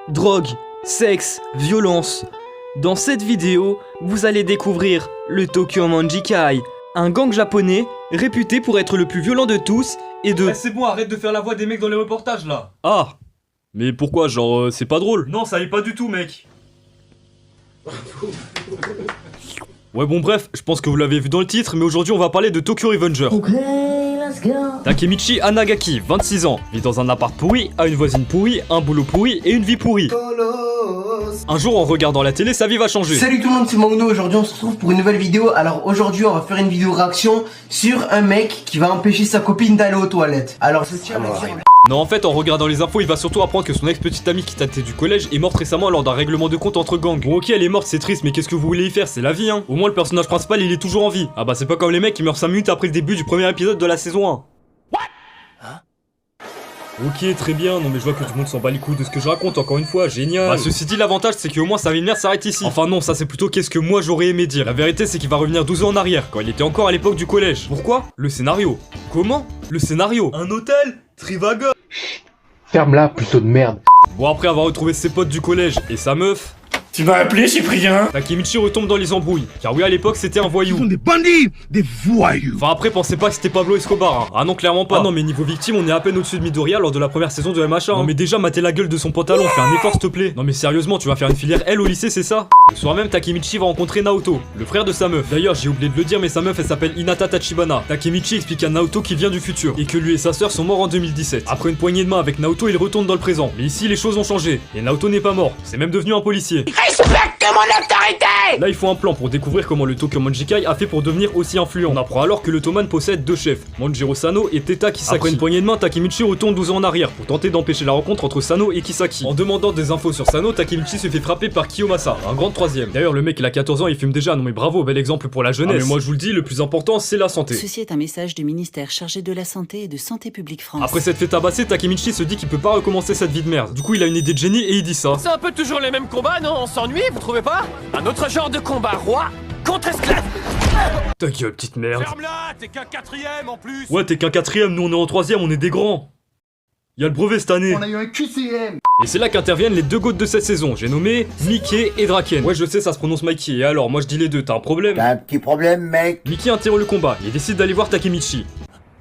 drogue, sexe, violence. Dans cette vidéo, vous allez découvrir le Tokyo Manjikai, un gang japonais réputé pour être le plus violent de tous et de... C'est bon, arrête de faire la voix des mecs dans les reportages là. Ah, mais pourquoi, genre, c'est pas drôle? Non, ça allait pas du tout, mec. Ouais bon bref, je pense que vous l'avez vu dans le titre, mais aujourd'hui on va parler de Tokyo Revenger. Takemichi Anagaki, 26 ans, vit dans un appart pourri, a une voisine pourrie, un boulot pourri et une vie pourrie. Un jour en regardant la télé, sa vie va changer. Salut tout le monde, c'est Mauno, aujourd'hui on se retrouve pour une nouvelle vidéo. Alors aujourd'hui on va faire une vidéo réaction sur un mec qui va empêcher sa copine d'aller aux toilettes. Alors je tiens à dire... Non en fait en regardant les infos il va surtout apprendre que son ex-petite amie qui datait du collège est morte récemment lors d'un règlement de compte entre gangs. Bon ok elle est morte c'est triste mais qu'est-ce que vous voulez y faire, c'est la vie hein. Au moins le personnage principal il est toujours en vie. Ah bah c'est pas comme les mecs qui meurent 5 minutes après le début du premier épisode de la saison 1. Ok très bien, non mais je vois que tout le monde s'en bat les couilles de ce que je raconte encore une fois, génial. Bah ceci dit l'avantage c'est qu'au moins sa vie de merde s'arrête ici. Enfin non ça c'est plutôt qu'est-ce que moi j'aurais aimé dire. La vérité c'est qu'il va revenir 12 ans en arrière, quand il était encore à l'époque du collège. Pourquoi? Le scénario. Comment? Le scénario. Un hôtel Trivago. Ferme-la, puceau de merde. Bon après avoir retrouvé ses potes du collège et sa meuf... Tu m'as appelé Cyprien? Takemichi retombe dans les embrouilles, car oui à l'époque c'était un voyou. Ce sont des bandits, des voyous. Enfin après pensez pas que c'était Pablo Escobar hein. Ah non clairement pas. Ah non mais niveau victime on est à peine au-dessus de Midoriya lors de la première saison de MHA hein. Non mais déjà mater la gueule de son pantalon, fais un effort s'il te plaît. Non mais sérieusement tu vas faire une filière L au lycée c'est ça? Le soir même Takemichi va rencontrer Naoto, le frère de sa meuf. D'ailleurs j'ai oublié de le dire mais sa meuf elle s'appelle Hinata Tachibana. Takemichi explique à Naoto qu'il vient du futur et que lui et sa sœur sont morts en 2017. Après une poignée de main avec Naoto il retourne dans le présent. Mais ici les choses ont changé et Naoto n'est pas mort, c'est même devenu un policier. Là il faut un plan pour découvrir comment le Tokyo Manjikai a fait pour devenir aussi influent. On apprend alors que le Toman possède deux chefs, Manjiro Sano et Teta Kisaki. Après une poignée de main, Takemichi retourne 12 ans en arrière pour tenter d'empêcher la rencontre entre Sano et Kisaki. En demandant des infos sur Sano, Takemichi se fait frapper par Kiyomasa, un grand troisième. D'ailleurs le mec il a 14 ans, il fume déjà, non mais bravo, bel exemple pour la jeunesse. Ah, mais moi je vous le dis, le plus important c'est la santé. Ceci est un message du ministère chargé de la Santé et de Santé publique France. Après s'être fait tabasser, Takemichi se dit qu'il peut pas recommencer cette vie de merde. Du coup il a une idée de génie et il dit ça. C'est un peu toujours les mêmes combats, non? On s'ennuie, vous trouvez pas? Un autre genre de combat, roi contre esclave. Ta gueule petite merde. Ferme-la, t'es qu'un quatrième en plus. Ouais t'es qu'un quatrième, nous on est en troisième, on est des grands. Y'a le brevet cette année. On a eu un QCM. Et c'est là qu'interviennent les deux goats de cette saison, j'ai nommé Mickey et Draken. Ouais je sais ça se prononce Mikey, et alors moi je dis les deux, t'as un problème? T'as un petit problème mec. Mickey interrompt le combat et décide d'aller voir Takemichi.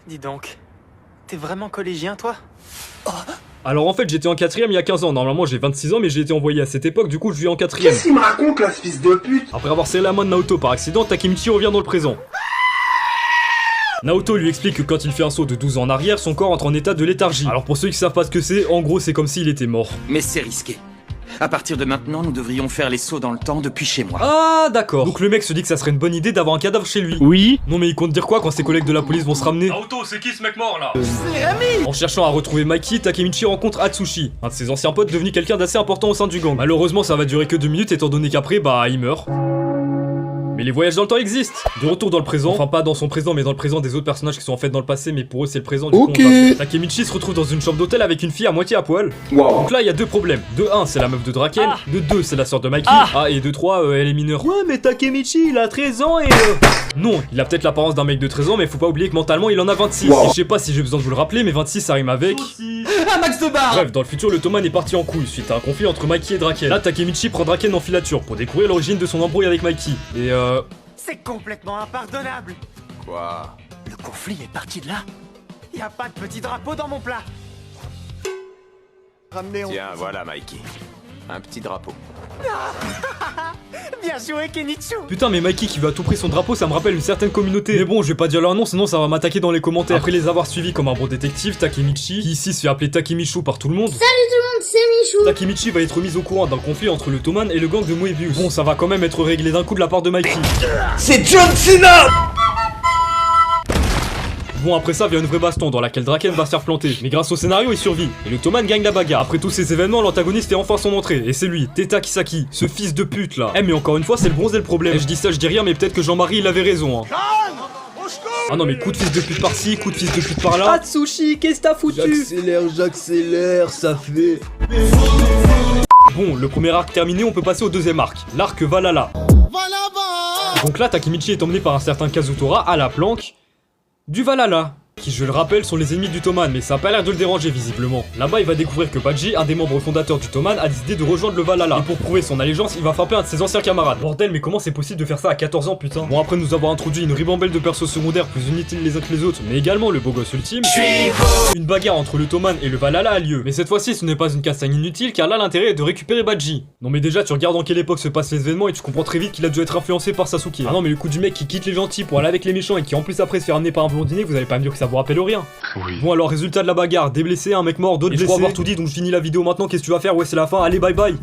Dis donc, t'es vraiment collégien toi? Alors en fait j'étais en quatrième il y a 15 ans, normalement j'ai 26 ans mais j'ai été envoyé à cette époque, du coup je vis en quatrième. Qu'est-ce qu'il me raconte là ce fils de pute? Après avoir serré la main de Naoto par accident, Takemichi revient dans le présent. Naoto lui explique que quand il fait un saut de 12 ans en arrière, son corps entre en état de léthargie. Alors pour ceux qui savent pas ce que c'est, en gros c'est comme s'il était mort. Mais c'est risqué. À partir de maintenant, nous devrions faire les sauts dans le temps depuis chez moi. Ah d'accord. Donc le mec se dit que ça serait une bonne idée d'avoir un cadavre chez lui. Oui. Non mais il compte dire quoi quand ses collègues de la police vont se ramener? Naoto, c'est qui ce mec mort là? En cherchant à retrouver Mikey, Takemichi rencontre Atsushi, un de ses anciens potes devenu quelqu'un d'assez important au sein du gang. Malheureusement ça va durer que 2 minutes étant donné qu'après bah il meurt. Mais les voyages dans le temps existent. De retour dans le présent, enfin pas dans son présent mais dans le présent des autres personnages qui sont en fait dans le passé mais pour eux c'est le présent. Du coup, Takemichi se retrouve dans une chambre d'hôtel avec une fille à moitié à poil. Donc là il y a deux problèmes. De 1 c'est la meuf de Draken, de 2 c'est la sœur de Mikey, et de 3 elle est mineure. Ouais mais Takemichi il a 13 ans et... Non, il a peut-être l'apparence d'un mec de 13 ans mais faut pas oublier que mentalement il en a 26. Et je sais pas si j'ai besoin de vous le rappeler mais 26 ça rime avec... Un max de barre. Bref, dans le futur le Toman est parti en couille suite à un conflit entre Mikey et Draken. Là Takemichi prend Draken en filature pour découvrir l'origine de son embrouille avec Mikey. Et C'est complètement impardonnable. Quoi? Le conflit est parti de là. Y a pas de petit drapeau dans mon plat. Ramenez Tiens, voilà Mikey. Un petit drapeau. Bien joué Kenichi. Putain mais Mikey qui veut à tout prix son drapeau ça me rappelle une certaine communauté. Mais bon je vais pas dire leur nom sinon ça va m'attaquer dans les commentaires. Après les avoir suivis comme un bon détective, Takemichi, qui ici se fait appeler Takemichu par tout le monde. Salut tout le monde, c'est Michou. Takemichi va être mis au courant d'un conflit entre le Toman et le gang de Moebius. Bon ça va quand même être réglé d'un coup de la part de Mikey. C'est John Cena. Bon après ça vient une vraie baston dans laquelle Draken va se faire planter. Mais grâce au scénario il survit et le Toman gagne la bagarre. Après tous ces événements l'antagoniste fait enfin son entrée. Et c'est lui, Teta Kisaki, ce fils de pute là. Mais encore une fois c'est le bronze et le problème. Et je dis ça je dis rien mais peut-être que Jean-Marie il avait raison hein. Ah non mais coup de fils de pute par-ci, coup de fils de pute par-là. Atsushi, qu'est-ce que t'as foutu? J'accélère, ça fait... Bon, le premier arc terminé, on peut passer au deuxième arc, l'arc Valhalla. Donc là, Takemichi est emmené par un certain Kazutora à la planque du Valhalla. qui je le rappelle sont les ennemis du Toman, mais ça a pas l'air de le déranger visiblement. Là-bas il va découvrir que Badji, un des membres fondateurs du Toman, a décidé de rejoindre le Valhalla. Et pour prouver son allégeance, il va frapper un de ses anciens camarades. Bordel, mais comment c'est possible de faire ça à 14 ans putain? Bon, après nous avoir introduit une ribambelle de persos secondaires plus inutiles les uns que les autres, mais également le beau gosse ultime, une bagarre entre le Toman et le Valhalla a lieu. Mais cette fois-ci ce n'est pas une castagne inutile car là l'intérêt est de récupérer Badji. Non mais déjà tu regardes en quelle époque se passent les événements et tu comprends très vite qu'il a dû être influencé par Sasuke. Ah non mais le coup du mec qui quitte les gentils pour aller avec les méchants et qui en plus après se fait ramener par un blondinet, vous allez pas me dire que ça vous rappelle rien. Oui. Bon alors résultat de la bagarre, des blessés, un mec mort, d'autres blessés. Je crois avoir tout dit donc je finis la vidéo maintenant, qu'est-ce que tu vas faire? Ouais c'est la fin, allez bye bye.